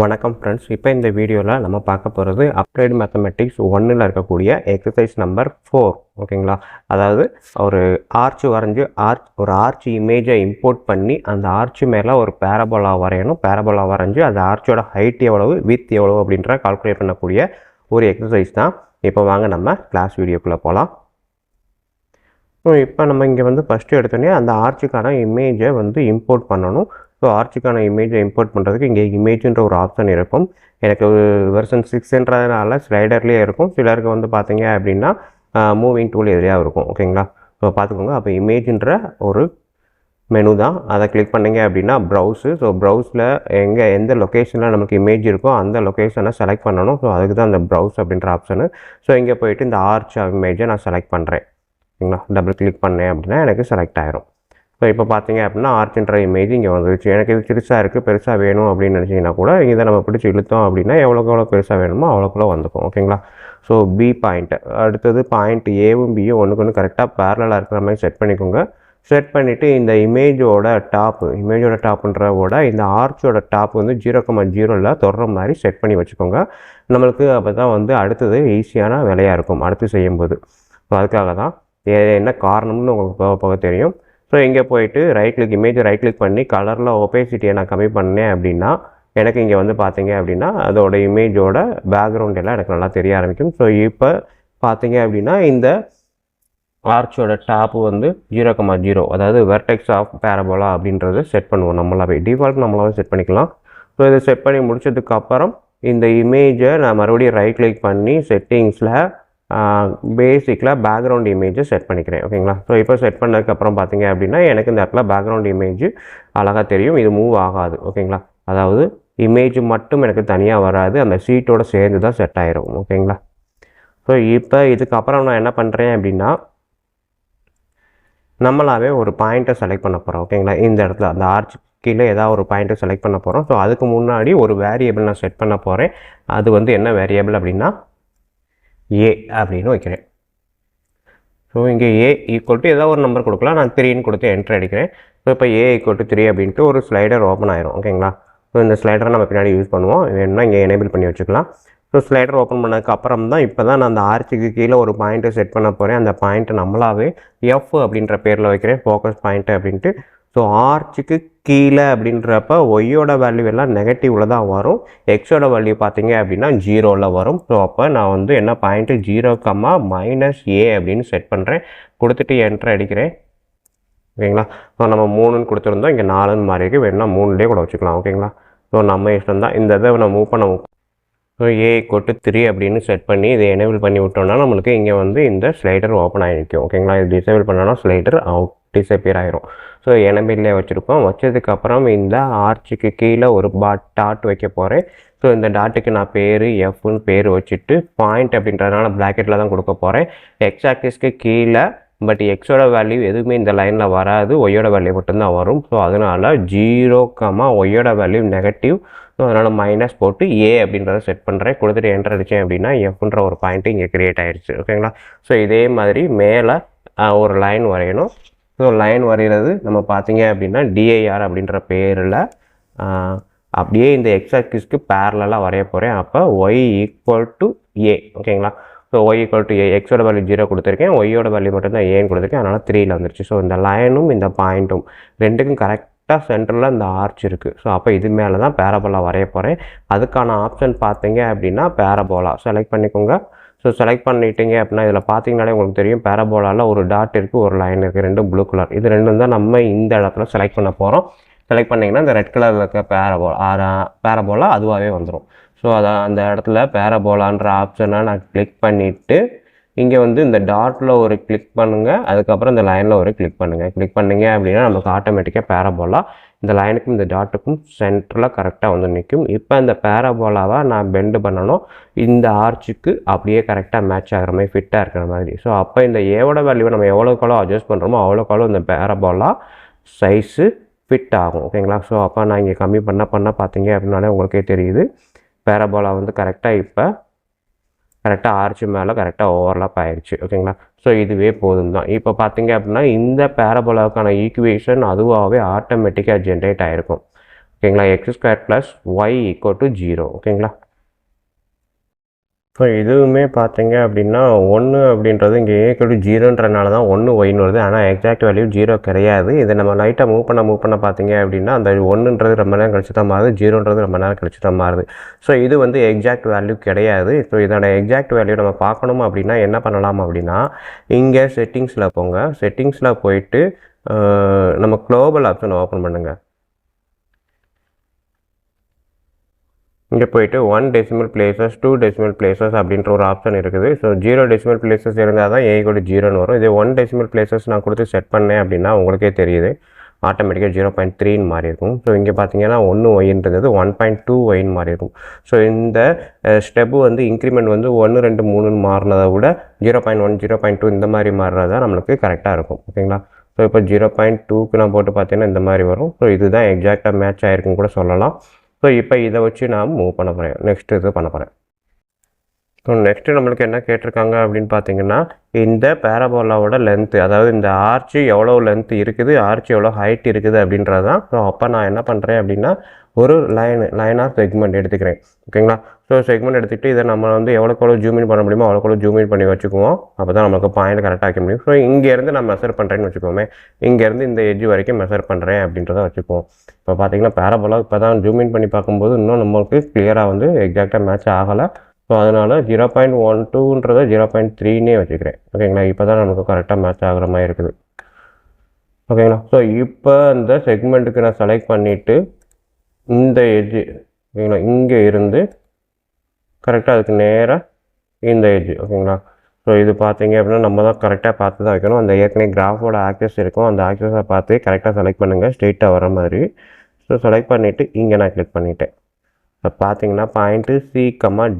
வணக்கம் ஃப்ரெண்ட்ஸ். இப்போ இந்த வீடியோவில் நம்ம பார்க்க போகிறது அப்ளைடு மேத்தமெட்டிக்ஸ் 1ல் இருக்கக்கூடிய எக்ஸசைஸ் நம்பர் 4. ஓகேங்களா? அதாவது ஒரு ஆர்ச் வரைஞ்சி ஒரு ஆர்ச் இமேஜை இம்போர்ட் பண்ணி அந்த ஆர்ச் மேலே ஒரு பேரபோலா வரையணும். பேரபோலா வரைஞ்சி அந்த ஆர்ச்சோட ஹைட் எவ்வளவு, வித் எவ்வளவு அப்படின்ற கால்குலேட் பண்ணக்கூடிய ஒரு எக்ஸசைஸ் தான். இப்போ வாங்க நம்ம கிளாஸ் வீடியோக்குள்ளே போகலாம். இப்போ நம்ம இங்கே வந்து ஃபஸ்ட்டு எடுத்தோடனே அந்த ஆர்ச்சுக்கான இமேஜை வந்து இம்போர்ட் பண்ணணும். ஸோ ஆர்ச்சுக்கான இமேஜை இம்போர்ட் பண்ணுறதுக்கு இங்கே இமேஜுன்ற ஒரு ஆப்ஷன் இருக்கும். எனக்கு வெர்ஷன் 6ன்றதுனால ஸ்லைடர்லேயே இருக்கும். சிலருக்கு வந்து பார்த்தீங்க அப்படின்னா மூவிங் டூல் எதிரியாக இருக்கும். ஓகேங்களா? ஸோ பார்த்துக்கோங்க. அப்போ இமேஜுன்ற ஒரு மெனு தான். அதை கிளிக் பண்ணிங்க அப்படின்னா ப்ரௌஸு. ஸோ ப்ரௌஸில் எந்த லொக்கேஷனில் நமக்கு இமேஜ் இருக்கோ அந்த லொக்கேஷனை செலக்ட் பண்ணணும். ஸோ அதுக்கு தான் அந்த ப்ரௌஸ் அப்படின்ற ஆப்ஷனு. ஸோ இங்கே போயிட்டு இந்த ஆர்ச் இமேஜை நான் செலக்ட் பண்ணுறேன். ஓகேங்களா? டபுள் கிளிக் பண்ணேன் அப்படின்னா எனக்கு செலக்ட் ஆயிரும். ஸோ இப்போ பார்த்தீங்க அப்படின்னா ஆர்ச்சுன்ற இமேஜ் இங்கே வந்துருச்சு. எனக்கு இது சிறுசாக இருக்குது, பெருசாக வேணும் அப்படின்னு நினச்சிங்கன்னா கூட இதை நம்ம பிடிச்சி இழுத்தோம் அப்படின்னா எவ்வளோ பெருசாக வேணுமோ அவ்வளோக்குள்ள வந்துக்கும். ஓகேங்களா? ஸோ பி பாயிண்ட்டு அடுத்தது பாயிண்ட் ஏவும் பியும் ஒன்றுக்கு ஒன்று கரெக்டாக பேரலாக இருக்கிற மாதிரி செட் பண்ணிக்கோங்க. செட் பண்ணிவிட்டு இந்த இமேஜோட டாப்புன்றவோட இந்த ஆர்ச்சோட டாப் வந்து 0,0 தொடர மாதிரி செட் பண்ணி வச்சுக்கோங்க. நம்மளுக்கு அப்போ தான் வந்து அடுத்தது ஈஸியான வேலையாக இருக்கும் அடுத்து செய்யும்போது. ஸோ அதுக்காக தான் என்ன காரணம்னு உங்களுக்கு போக போக தெரியும். ஸோ இங்கே போயிட்டு இமேஜை ரைட் கிளிக் பண்ணி கலரில் ஒபேசிட்டியை நான் கம்மி பண்ணேன் அப்படின்னா எனக்கு இங்கே வந்து பார்த்தீங்க அப்படின்னா அதோட இமேஜோட பேக்ரவுண்ட் எல்லாம் எனக்கு நல்லா தெரிய ஆரம்பிக்கும். ஸோ இப்போ பார்த்தீங்க அப்படின்னா இந்த ஆர்ச்சோட டாப்பு வந்து 0,0 அதாவது வெர்டெக்ஸ் ஆஃப் பேரபோலா அப்படின்றத செட் பண்ணுவோம். நம்மளாவே டிஃபால்ட் நம்மளாவே செட் பண்ணிக்கலாம். ஸோ இதை செட் பண்ணி முடிச்சதுக்கப்புறம் இந்த இமேஜை நான் மறுபடியும் ரைட் கிளிக் பண்ணி செட்டிங்ஸில் பேசிக்கில் பேக்ரவுண்ட் இமேஜை செட் பண்ணிக்கிறேன். ஓகேங்களா? ஸோ இப்போ செட் பண்ணதுக்கப்புறம் பார்த்தீங்க அப்படின்னா எனக்கு இந்த இடத்துல பேக்ரவுண்ட் இமேஜ் அழகாக தெரியும். இது மூவ் ஆகாது. ஓகேங்களா? அதாவது இமேஜ் மட்டும் எனக்கு தனியாக வராது, அந்த ஷீட்டோடு சேர்ந்து தான் செட் ஆயிரும். ஓகேங்களா? ஸோ இப்போ இதுக்கப்புறம் நான் என்ன பண்ணுறேன் அப்படின்னா நம்மளாவே ஒரு பாயிண்ட்டை செலக்ட் பண்ண போகிறோம். ஓகேங்களா? இந்த இடத்துல அந்த ஆர்ச் கீழே ஏதாவது ஒரு பாயிண்ட்டை செலக்ட் பண்ண போகிறோம். ஸோ அதுக்கு முன்னாடி ஒரு வேரியபிள் நான் செட் பண்ண போகிறேன். அது வந்து என்ன வேரியபிள் அப்படின்னா ஏ அப்படின்னு வைக்கிறேன். ஸோ இங்கே ஏ ஈக்குவல் டு ஏதாவது ஒரு நம்பர் கொடுக்கலாம். நான் 3ன்னு கொடுத்து என்ட்ரு அடிக்கிறேன். ஸோ இப்போ ஏ ஈக்குவல் டு 3 அப்படின்ட்டு ஒரு ஸ்லைடர் ஓப்பன் ஆயிரும். ஓகேங்களா? ஸோ இந்த ஸ்லைடரை நம்ம பின்னாடி யூஸ் பண்ணுவோம். வேணும்னா இங்கே எனேபிள் பண்ணி வச்சுக்கலாம். ஸோ ஸ்லைடர் ஓப்பன் பண்ணதுக்கு அப்புறம் தான் இப்போ தான் நான் அந்த ஆர்ச்சுக்கு கீழே ஒரு பாயிண்ட்டை செட் பண்ண போகிறேன். அந்த பாயிண்ட்டை நம்மளாவே எஃப் அப்படின்ற பேரில் வைக்கிறேன், ஃபோக்கஸ் பாயிண்ட்டு அப்படின்ட்டு. ஸோ ஆர்ச்சுக்கு கீழே அப்படின்றப்ப ஒய்யோட வேல்யூ எல்லாம் நெகட்டிவில் தான் வரும், எக்ஸோட வேல்யூ பார்த்தீங்க அப்படின்னா 0ல் வரும். ஸோ அப்போ நான் வந்து என்ன பாயிண்ட்டு 0,-a அப்படின்னு செட் பண்ணுறேன். கொடுத்துட்டு என்ட்ரு அடிக்கிறேன். ஓகேங்களா? ஸோ நம்ம 3ன்னு கொடுத்துருந்தோம், இங்கே 4ன்னு மாறி இருக்கு. வேணும்னா 3லேயே கூட வச்சுக்கலாம். ஓகேங்களா? ஸோ நம்ம இஷ்டம் தான். இந்த இதை நான் மூவ் பண்ண ஸோ ஏ ஈக்குவல் டு 3 அப்படின்னு செட் பண்ணி இதை எனேபிள் பண்ணி விட்டோம்னா நம்மளுக்கு இங்கே வந்து இந்த ஸ்லைடர் ஓப்பன் ஆகிருக்கும். ஓகேங்களா? இது டிசேபிள் பண்ணோன்னா ஸ்லைடர் டிசப்பியர் ஆயிரும். ஸோ எனேபிள்லே வச்சுருக்கோம். வச்சதுக்கப்புறம் இந்த ஆர்ச்சுக்கு கீழே ஒரு டாட் வைக்க போகிறேன். ஸோ இந்த டாட்டுக்கு நான் பேர் எஃப்னு பேர் வச்சுட்டு பாயிண்ட் அப்படின்றதுனால ப்ராக்கெட்டில் தான் கொடுக்க போகிறேன். எக்ஸ் ஆக்சிஸ்க்கு கீழே பட் எக்ஸோட வேல்யூ எதுவுமே இந்த லைனில் வராது, ஒய்யோட வேல்யூ மட்டும்தான் வரும். ஸோ அதனால் 0, ஒய்யோட வேல்யூ நெகட்டிவ். ஸோ அதனால் மைனஸ் போட்டு ஏ அப்படின்றத செட் பண்ணுறேன். கொடுத்துட்டு என்டர் அடித்தேன் அப்படின்னா எஃப்ன்ற ஒரு பாயிண்ட்டு இங்கே க்ரியேட் ஆகிடுச்சு. ஓகேங்களா? ஸோ இதே மாதிரி மேலே ஒரு லைன் வரையணும். ஸோ லைன் வரைகிறது நம்ம பார்த்தீங்க அப்படின்னா டிஐஆர் அப்படின்ற பேரில் அப்படியே இந்த எக்ஸ் ஆக்சிஸ்க்கு பேரலாக வரைய போகிறேன். அப்போ ஒய் ஈக்குவல் டு ஏ. ஓகேங்களா? ஸோ ஒய் ஈக்குவல் டு ஏ, எக்ஸோட வேல்யூ 0 கொடுத்துருக்கேன், ஒய்யோட வேல்யூ மட்டும்தான் ஏன்னு கொடுத்துருக்கேன். அதனால் 3ல் வந்துருச்சு. ஸோ இந்த லைனும் இந்த பாயிண்ட்டும் ரெண்டுக்கும் கரெக்டாக சென்டரில் இந்த ஆர்ச் இருக்குது. ஸோ அப்போ இது மேலே தான் பேரபோலா வரைய போகிறேன். அதுக்கான ஆப்ஷன் பார்த்தீங்க அப்படின்னா பேரபோலா செலக்ட் பண்ணிக்கோங்க. ஸோ செலக்ட் பண்ணிட்டீங்க அப்படின்னா இதில் பார்த்தீங்கனாலே உங்களுக்கு தெரியும் பேரபோலாவில் ஒரு டாட் இருக்குது, ஒரு லைன் இருக்குது, ரெண்டும் ப்ளூ கலர். இது ரெண்டும் தான் நம்ம இந்த இடத்துல செலக்ட் பண்ண போகிறோம். செலக்ட் பண்ணிங்கன்னா இந்த ரெட் கலரில் இருக்க பேரபோலா அதுவாகவே வந்துடும். ஸோ அதான் அந்த இடத்துல பேரபோலான்ற ஆப்ஷனை நான் கிளிக் பண்ணிவிட்டு இங்கே வந்து இந்த டாட்டில் ஒரு கிளிக் பண்ணுங்கள், அதுக்கப்புறம் இந்த லைனில் ஒரு கிளிக் பண்ணுங்கள். கிளிக் பண்ணிங்க அப்படின்னா நமக்கு ஆட்டோமேட்டிக்காக பேரபோலா இந்த லைனுக்கும் இந்த டாட்டுக்கும் சென்டரில் கரெக்டாக வந்து நிற்கும். இப்போ இந்த பேரபோலாவை நான் பெண்டு பண்ணணும், இந்த ஆர்ச்சுக்கு அப்படியே கரெக்டாக மேட்ச் ஆகிற மாதிரி ஃபிட்டாக இருக்கிற மாதிரி. ஸோ அப்போ இந்த ஏவோட வேல்யூவை நம்ம எவ்வளோக்காலோ அட்ஜஸ்ட் பண்ணுறோமோ அவ்வளோக்காலோ இந்த பேரபோலா சைஸு ஃபிட் ஆகும். ஓகேங்களா? ஸோ அப்போ நான் இங்கே கம்மி பண்ண பார்த்தீங்க அப்படின்னாலே உங்களுக்கே தெரியுது பேரபோலா வந்து கரெக்டாக இப்போ கரெக்டாக ஆர்ச்சு மேலே கரெக்டாக ஓவர்லாப் ஆயிடுச்சு. ஓகேங்களா? ஸோ இதுவே போதும் தான். இப்போ பார்த்தீங்க அப்படின்னா இந்த பேரபோலாவுக்கான ஈக்குவேஷன் அதுவாகவே ஆட்டோமேட்டிக்காக ஜென்ரேட் ஆகிருக்கும். ஓகேங்களா. x² + y = 0 ஓகேங்களா. ஸோ இதுவுமே பார்த்தீங்க அப்படின்னா 1 அப்படின்றது இங்கே a = 0ன்றனால தான் 1 ஒய்ன்னு வருது. ஆனால் எக்ஸாக்ட் வேல்யூ 0 கிடையாது. இதை நம்ம லைட்டாக மூவ் பண்ண பார்த்தீங்க அப்படின்னா அந்த 1ன்றது ரொம்ப நேரம் கழிச்சு தான் மாறுது, 0ன்றது ரொம்ப நேரம் கழிச்சு தான் மாறுது. ஸோ இது வந்து எக்ஸாக்ட் வேல்யூ கிடையாது. ஸோ இதோட எக்ஸாக்ட் வேல்யூ நம்ம பார்க்கணும் அப்படின்னா என்ன பண்ணலாம் அப்படின்னா, இங்கே செட்டிங்ஸில் போங்க. செட்டிங்ஸில் போயிட்டு நம்ம குளோபல் ஆப்ஷன் ஓப்பன் பண்ணுங்கள். இங்கே போய்ட்டு 1 decimal places 2 decimal places அப்படின்ற ஒரு ஆப்ஷன் இருக்குது. ஸோ 0 decimal places இருந்தால் தான் a = 0ன்னு வரும். இதே 1 decimal places நான் கொடுத்து செட் பண்ணேன் அப்படின்னா உங்களுக்கே தெரியுது ஆட்டோமேட்டிக்காக 0.3ன்னு மாறி இருக்கும். ஸோ இங்கே பார்த்தீங்கன்னா 1 ஒய்ன்றது 1.2 ஒய்ன்னு மாறி இருக்கும். ஸோ இந்த ஸ்டெப்பு வந்து இன்க்ரிமெண்ட் வந்து 1 2 3ன்னு மாறினதை விட 0.1 0.2 இந்த மாதிரி மாறுறது தான் நம்மளுக்கு கரெக்டாக இருக்கும் ஓகேங்களா. ஸோ இப்போ 0.2க்கு நான் போட்டு பார்த்தீங்கன்னா இந்த மாதிரி வரும். ஸோ இதுதான் எக்ஸாக்டாக மேட்ச் ஆகிருக்குன்னு கூட சொல்லலாம். ஸோ இப்போ இதை வச்சு நான் மூவ் பண்ண போகிறேன். நெக்ஸ்ட்டு இது பண்ண போகிறேன். ஸோ நெக்ஸ்ட்டு நம்மளுக்கு என்ன கேட்டிருக்காங்க அப்படின்னு பார்த்தீங்கன்னா, இந்த பேரபோலாவோட லென்த்து, அதாவது இந்த ஆர்ச்சி எவ்வளோ லென்த் இருக்குது, ஆர்ச்சி எவ்வளோ ஹைட் இருக்குது அப்படின்றது தான். ஸோ அப்போ நான் என்ன பண்ணுறேன் அப்படின்னா, ஒரு லைன் ஆஃப் செக்மெண்ட் எடுத்துக்கிறேன் ஓகேங்களா. ஸோ செக்மெண்ட் எடுத்துகிட்டு இதை நம்ம வந்து எவ்வளோக்கு ஜூம் இன் பண்ண முடியுமோ அவ்வளோக்கு ஜூம் இன் பண்ணி வச்சுக்குவோம். அப்போ தான் நம்மளுக்கு பாயிண்ட் கரெக்டாக வைக்க முடியும். ஸோ இங்கேருந்து நான் மெஷர் பண்ணுறேன்னு வச்சுக்கோமே, இங்கேருந்து இந்த எட்ஜ் வரைக்கும் மெஷர் பண்ணுறேன் அப்படின்றத வச்சுக்குவோம். இப்போ பார்த்தீங்கன்னா பேரபோலா இப்போ தான் ஜூம் இன் பண்ணி பார்க்கும்போது இன்னும் நம்மளுக்கு கிளியராக வந்து எக்ஸாக்டாக மேட்ச் ஆகலை. ஸோ அதனால் 0.12ன்றதை 0.3ன்னே வச்சுக்கிறேன் ஓகேங்களா. இப்போ தான் நமக்கு கரெக்டாக மேட்ச் ஆகிற மாதிரி இருக்குது ஓகேங்களா. ஸோ இப்போ இந்த செக்மெண்ட்டுக்கு நான் செலக்ட் பண்ணிவிட்டு இந்த எட்ஜு ஓகேங்களா, இங்கே இருந்து கரெக்டாக அதுக்கு நேராக இந்த எட்ஜு ஓகேங்களா. ஸோ இது பார்த்தீங்க அப்படின்னா நம்ம தான் கரெக்டாக பார்த்து தான் வைக்கணும். அந்த ஏற்கனவே கிராஃபோட ஆக்சஸ் இருக்கும், அந்த ஆக்சஸை பார்த்து கரெக்டாக செலக்ட் பண்ணுங்கள் ஸ்ட்ரெயிட்டாக வர மாதிரி. ஸோ செலக்ட் பண்ணிவிட்டு இங்கே நான் கிளிக் பண்ணிவிட்டேன். இப்போ பார்த்தீங்கன்னா பாயிண்ட்டு C,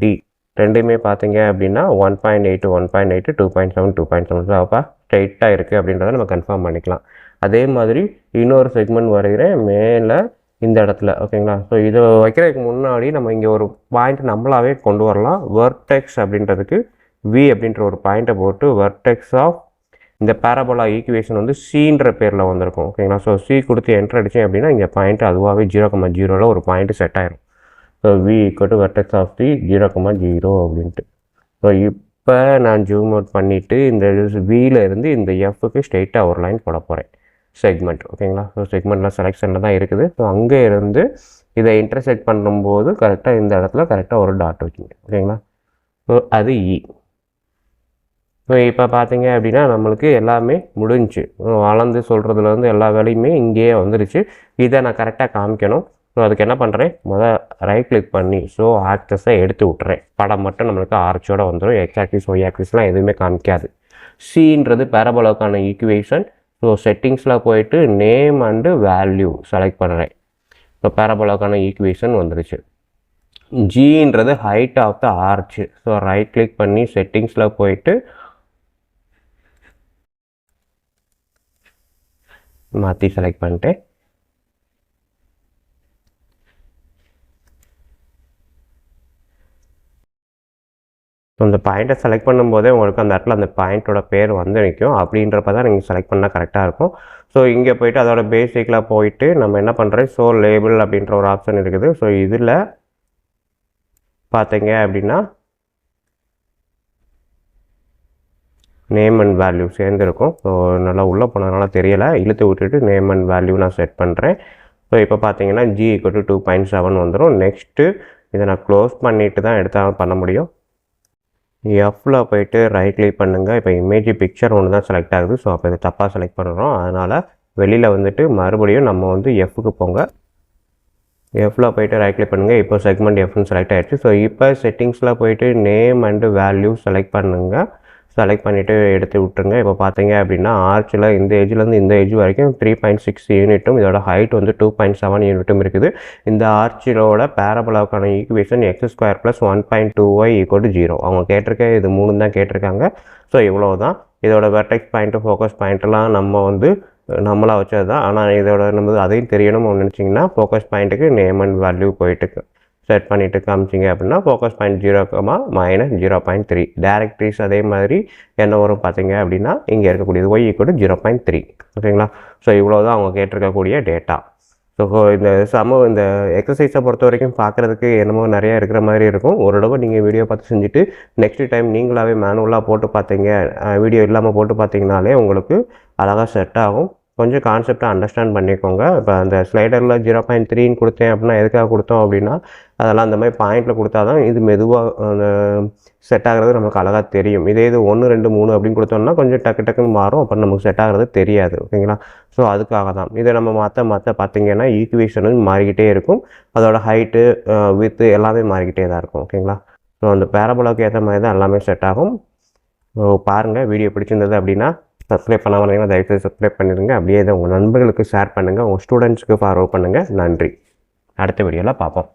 D ரெண்டுமே பார்த்தீங்க அப்படின்னா 1.8 1.8 2.7 2.7. ஸோ அப்போ ஸ்ட்ரெயிட்டாக இருக்குது அப்படின்றத நம்ம கன்ஃபார்ம் பண்ணிக்கலாம். அதே மாதிரி இன்னொரு செக்மெண்ட் வரைகிறேன் மேலே இந்த இடத்துல ஓகேங்களா. ஸோ இதை வைக்கிறதுக்கு முன்னாடி நம்ம இங்கே ஒரு பாயிண்ட் நம்மளாவே கொண்டு வரலாம். வெர்டெக்ஸ் அப்படின்றதுக்கு V அப்படின்ற ஒரு பாயிண்ட்டை போட்டு வெர்டெக்ஸ் ஆஃப் இந்த பேரபோலா ஈக்குவேஷன் வந்து Cன்ற பேரில் வந்திருக்கும் ஓகேங்களா. ஸோ C கொடுத்து என்ட்ரு அடித்தேன் அப்படின்னா இங்கே பாயிண்ட் அதுவாகவே 0,0ல் ஒரு பாயிண்ட் செட் ஆயிரும். So V = vertex of C 0,0 அப்படின்ட்டு. ஸோ இப்போ நான் ஜூம் அவுட் பண்ணிவிட்டு இந்த Vயில் இருந்து இந்த Fக்கு ஸ்ட்ரெயிட்டாக ஒரு லைன் போட போகிறேன் செக்மெண்ட் ஓகேங்களா. ஸோ செக்மெண்ட்டில் செலெக்ஷனில் தான் இருக்குது. ஸோ அங்கே இருந்து இதை இன்டர்செக்ட் பண்ணும்போது கரெக்டாக இந்த இடத்துல கரெக்டாக ஒரு டாட் வைக்கிங்க ஓகேங்களா. ஸோ அது E. ஸோ இப்போ பார்த்தீங்க அப்படின்னா நம்மளுக்கு எல்லாமே முடிஞ்சு வளர்ந்து சொல்கிறதுலேருந்து எல்லா வேலையுமே இங்கேயே வந்துருச்சு. இதை நான் கரெக்டாக காமிக்கணும். ஸோ அதுக்கு என்ன பண்ணுறேன், ரைட் கிளிக் பண்ணி ஸோ ஆக்சஸை எடுத்து விட்டுறேன். படம் மட்டும் நம்மளுக்கு ஆர்ச்சோடு வந்துடும். எக்ஸ் ஆக்சிஸ் ஒய் ஆக்சிஸ்லாம் எதுவுமே காமிக்காது. Cன்றது பேரபோலாவுக்கான ஈக்குவேஷன். ஸோ செட்டிங்ஸில் போயிட்டு நேம் அண்டு வேல்யூ செலக்ட் பண்ணுறேன். ஸோ பேரபோலாவுக்கான ஈக்குவேஷன் வந்துருச்சு. Gன்றது height of the arch. So right click பண்ணி செட்டிங்ஸில் போயிட்டு மாற்றி செலக்ட் பண்ணிட்டேன். ஸோ இந்த பாயிண்ட்டை செலக்ட் பண்ணும்போதே உங்களுக்கு அந்த இடத்துல அந்த பாயிண்ட்டோட பேர் வந்து நிற்கும். அப்படின்றப்ப தான் நீங்கள் செலக்ட் பண்ணால் கரெக்டாக இருக்கும். ஸோ இங்கே போய்ட்டு அதோட பேசிக்கில் போயிட்டு நம்ம என்ன பண்ணுறோம், ஸோ லேபிள் அப்படின்ற ஒரு ஆப்ஷன் இருக்குது. ஸோ இதில் பார்த்தீங்க அப்படின்னா நேம் அண்ட் வேல்யூ சேர்ந்துருக்கும். ஸோ நல்லா உள்ளே போனதுனால தெரியலை, இழுத்து விட்டுட்டு நேம் அண்ட் வேல்யூ நான் செட் பண்ணுறேன். ஸோ இப்போ பார்த்தீங்கன்னா G = 2.7 வந்துடும். நெக்ஸ்ட்டு இதை நான் க்ளோஸ் பண்ணிவிட்டு தான் எடுத்தால் பண்ண முடியும். Fல போய்ட்டு ரைட் கிளிக் பண்ணுங்கள். இப்போ இமேஜ் பிக்சர் ஒன்று தான் செலக்ட் ஆகுது. ஸோ அப்போ இதை தப்பாக செலக்ட் பண்ணுறோம். அதனால் வெளியில் வந்துட்டு மறுபடியும் நம்ம வந்து Fக்கு போங்க. Fல போய்ட்டு ரைட் கிளிக் பண்ணுங்கள். இப்போ செக்மெண்ட் Fன்னு செலக்ட் ஆகிடுச்சு. ஸோ இப்போ செட்டிங்ஸில் போய்ட்டு நேம் அண்டு வேல்யூ செலக்ட் பண்ணுங்கள். செலக்ட் பண்ணிவிட்டு எடுத்து விட்டுருங்க. இப்போ பார்த்தீங்க அப்படின்னா ஆர்ச்சில் இந்த ஏஜ்லேருந்து இந்த ஏஜ் வரைக்கும் 3.6 யூனிட்டும் இதோட ஹைட் வந்து 2.7 யூனிட்டும் இருக்குது. இந்த ஆர்ச்சிலோட பேரபோலாவுக்கான ஈக்குவேஷன் x² + 1.2y = 0. அவங்க கேட்டிருக்க இது 3 தான் கேட்டிருக்காங்க. ஸோ இவ்வளோ தான். இதோட வெர்டெக்ஸ் பாயிண்ட்டு ஃபோக்கஸ் பாயிண்ட்டெல்லாம் நம்ம வந்து நம்மளாக வச்சது தான். ஆனால் இதோட நம்ம அதையும் தெரியணும்னு நினச்சிங்கன்னா ஃபோக்கஸ் பாயிண்ட்டுக்கு நேம் அண்ட் வேல்யூ போயிட்டு செட் பண்ணிவிட்டு காமிச்சிங்க அப்படின்னா ஃபோக்கஸ் பாயிண்ட் 0,-0.3 டேரக்ட்ரிஸ் அதே மாதிரி என்ன வரும் பார்த்தீங்க அப்படின்னா இங்கே இருக்கக்கூடியது y = 0.3 ஓகேங்களா. ஸோ இவ்வளோ தான் அவங்க கேட்டிருக்கக்கூடிய டேட்டா. ஸோ ஸோ இந்த இந்த எக்ஸசைஸை பொறுத்த வரைக்கும் பார்க்குறதுக்கு என்னமோ நிறையா இருக்கிற மாதிரி இருக்கும். ஒரு தடவை நீங்கள் வீடியோ பார்த்து செஞ்சுட்டு நெக்ஸ்ட் டைம் நீங்களாகவே மேனுவலாக போட்டு பார்த்தீங்க, வீடியோ இல்லாமல் போட்டு பார்த்தீங்கனாலே உங்களுக்கு அழகாக செட் ஆகும். கொஞ்சம் கான்செப்டை அண்டர்ஸ்டாண்ட் பண்ணிக்கோங்க. இப்போ அந்த ஸ்லைடரில் 0.3ன்னு கொடுத்தேன் அப்படின்னா எதுக்காக கொடுத்தோம் அப்படின்னா, அதெல்லாம் அந்த மாதிரி பாயிண்டில் கொடுத்தா தான் இது மெதுவாக அந்த செட் ஆகிறது நமக்கு அழகாக தெரியும். இதே இது 1, 2, 3 அப்படின்னு கொடுத்தோம்னா கொஞ்சம் டக்குன்னு மாறும். அப்புறம் நமக்கு செட் ஆகிறது தெரியாது. ஓகேங்களா? ஸோ அதுக்காக தான் இதை நம்ம மாற்ற பார்த்தீங்கன்னா ஈக்குவேஷனும் மாறிக்கிட்டே இருக்கும். அதோட ஹைட்டு, வித்து எல்லாமே மாறிக்கிட்டே தான் இருக்கும். ஓகேங்களா? ஸோ அந்த பேரபோலாவுக்கு ஏற்ற மாதிரி தான் எல்லாமே செட் ஆகும். ஸோ பாருங்கள், வீடியோ பிடிச்சிருந்தது அப்படின்னா சப்ஸ்கிரைப் பண்ணாமல் இருந்தீங்கன்னா தயவுசெய்து சப்ஸ்கிரைப் பண்ணிடுங்க. அப்படியே இதை உங்கள் நண்பர்களுக்கு ஷேர் பண்ணுங்கள், உங்கள் ஸ்டூடெண்ட்ஸ்க்கு ஃபார்வர்ட் பண்ணுங்கள். நன்றி. அடுத்த வீடியோவில் பார்ப்போம்.